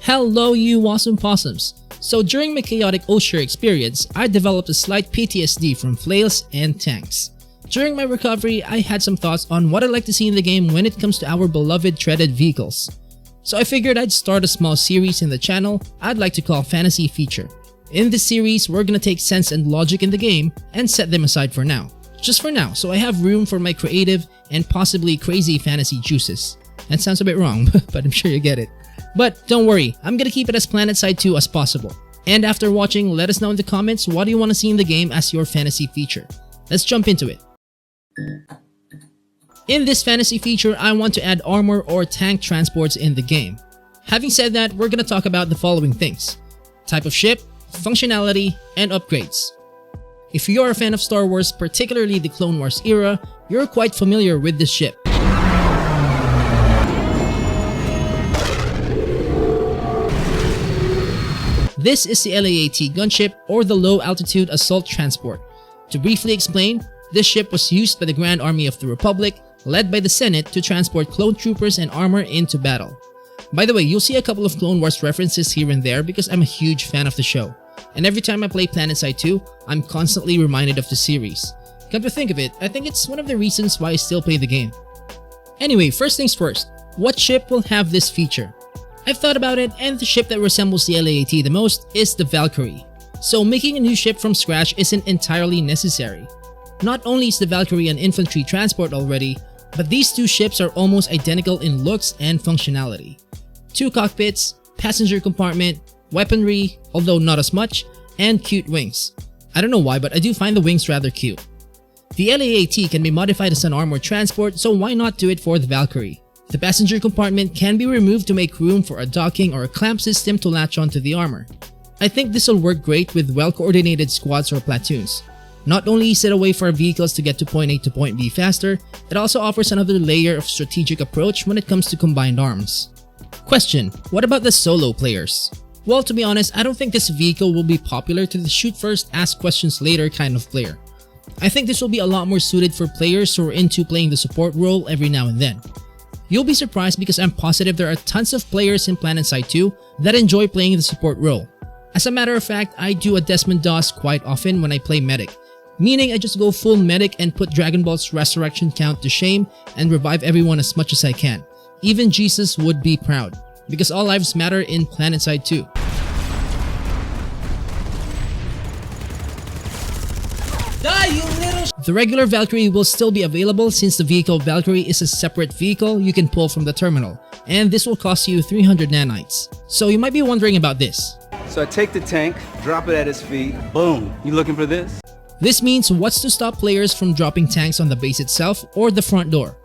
Hello you awesome possums! So during my chaotic Oshire experience, I developed a slight PTSD from flails and tanks. During my recovery, I had some thoughts on what I'd like to see in the game when it comes to our beloved treaded vehicles. So I figured I'd start a small series in the channel I'd like to call Fantasy Feature. In this series, we're gonna take sense and logic in the game and set them aside for now. Just for now, so I have room for my creative and possibly crazy fantasy juices. That sounds a bit wrong, but I'm sure you get it. But don't worry, I'm gonna keep it as PlanetSide 2 as possible. And after watching, let us know in the comments what do you want to see in the game as your fantasy feature. Let's jump into it. In this fantasy feature, I want to add armor or tank transports in the game. Having said that, we're gonna talk about the following things: type of ship, functionality, and upgrades. If you're a fan of Star Wars, particularly the Clone Wars era, you're quite familiar with this ship. This is the LAAT gunship, or the Low Altitude Assault Transport. To briefly explain, this ship was used by the Grand Army of the Republic, led by the Senate, to transport clone troopers and armor into battle. By the way, you'll see a couple of Clone Wars references here and there because I'm a huge fan of the show. And every time I play PlanetSide 2, I'm constantly reminded of the series. Come to think of it, I think it's one of the reasons why I still play the game. Anyway, first things first, what ship will have this feature? I've thought about it, and the ship that resembles the LAAT the most is the Valkyrie. So making a new ship from scratch isn't entirely necessary. Not only is the Valkyrie an infantry transport already, but these two ships are almost identical in looks and functionality. Two cockpits, passenger compartment, weaponry, although not as much, and cute wings. I don't know why, but I do find the wings rather cute. The LAAT can be modified as an armored transport, so why not do it for the Valkyrie? The passenger compartment can be removed to make room for a docking or a clamp system to latch onto the armor. I think this will work great with well-coordinated squads or platoons. Not only is it a way for vehicles to get to point A to point B faster, it also offers another layer of strategic approach when it comes to combined arms. Question: what about the solo players? Well, to be honest, I don't think this vehicle will be popular to the shoot first, ask questions later kind of player. I think this will be a lot more suited for players who are into playing the support role every now and then. You'll be surprised because I'm positive there are tons of players in PlanetSide 2 that enjoy playing the support role. As a matter of fact, I do a Desmond Doss quite often when I play medic, meaning I just go full medic and put Dragon Ball's resurrection count to shame and revive everyone as much as I can. Even Jesus would be proud, because all lives matter in PlanetSide 2. Die, you little The regular Valkyrie will still be available since the vehicle Valkyrie is a separate vehicle you can pull from the terminal, and this will cost you 300 nanites. So you might be wondering about this. So I take the tank, drop it at his feet, boom. You looking for this? This means what's to stop players from dropping tanks on the base itself or the front door?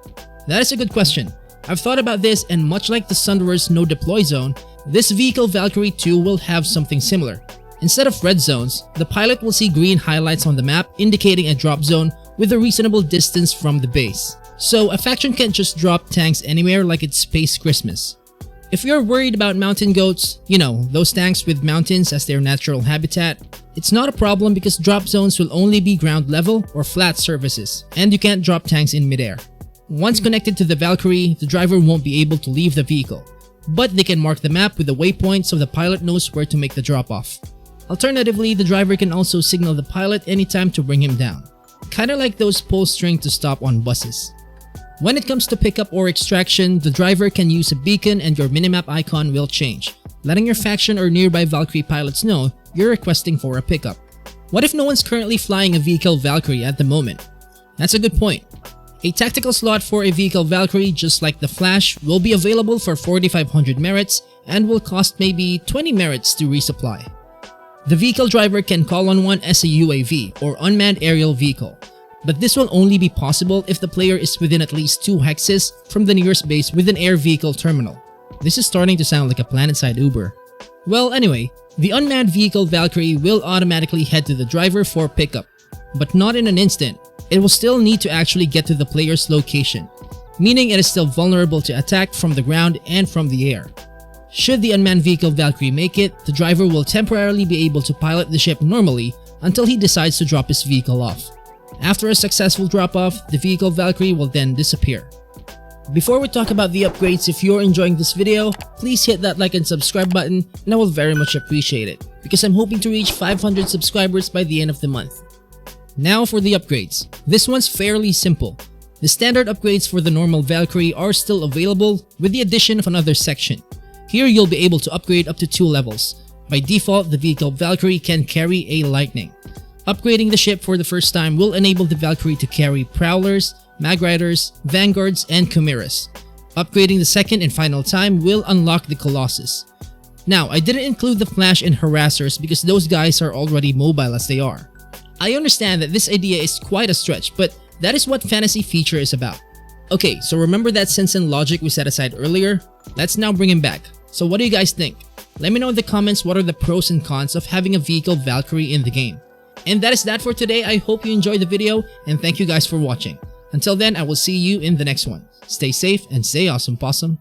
That is a good question. I've thought about this, and much like the Sunderer's no deploy zone, this vehicle Valkyrie 2 will have something similar. Instead of red zones, the pilot will see green highlights on the map indicating a drop zone with a reasonable distance from the base. So a faction can't just drop tanks anywhere like it's Space Christmas. If you're worried about mountain goats, you know, those tanks with mountains as their natural habitat, it's not a problem because drop zones will only be ground level or flat surfaces, and you can't drop tanks in midair. Once connected to the Valkyrie, the driver won't be able to leave the vehicle, but they can mark the map with a waypoint so the pilot knows where to make the drop-off. Alternatively, the driver can also signal the pilot anytime to bring him down, kinda like those pull string to stop on buses. When it comes to pickup or extraction, the driver can use a beacon and your minimap icon will change, letting your faction or nearby Valkyrie pilots know you're requesting for a pickup. What if no one's currently flying a vehicle Valkyrie at the moment? That's a good point. A tactical slot for a vehicle Valkyrie, just like the Flash, will be available for 4,500 merits and will cost maybe 20 merits to resupply. The vehicle driver can call on one as a UAV, or unmanned aerial vehicle, but this will only be possible if the player is within at least 2 hexes from the nearest base with an air vehicle terminal. This is starting to sound like a PlanetSide Uber. Well, anyway, the unmanned vehicle Valkyrie will automatically head to the driver for pickup, but not in an instant. It will still need to actually get to the player's location, meaning it is still vulnerable to attack from the ground and from the air. Should the unmanned vehicle Valkyrie make it, the driver will temporarily be able to pilot the ship normally until he decides to drop his vehicle off. After a successful drop-off, the vehicle Valkyrie will then disappear. Before we talk about the upgrades, if you're enjoying this video, please hit that like and subscribe button and I will very much appreciate it because I'm hoping to reach 500 subscribers by the end of the month. Now for the upgrades. This one's fairly simple. The standard upgrades for the normal Valkyrie are still available with the addition of another section. Here you'll be able to upgrade up to 2 levels. By default, the vehicle Valkyrie can carry a Lightning. Upgrading the ship for the first time will enable the Valkyrie to carry Prowlers, Magriders, Vanguards, and Chimeras. Upgrading the second and final time will unlock the Colossus. Now, I didn't include the Flash and Harassers because those guys are already mobile as they are. I understand that this idea is quite a stretch, but that is what Fantasy Feature is about. Okay, so remember that sense and logic we set aside earlier? Let's now bring him back. So what do you guys think? Let me know in the comments what are the pros and cons of having a vehicle Valkyrie in the game. And that is that for today. I hope you enjoyed the video and thank you guys for watching. Until then, I will see you in the next one. Stay safe and stay awesome, possum.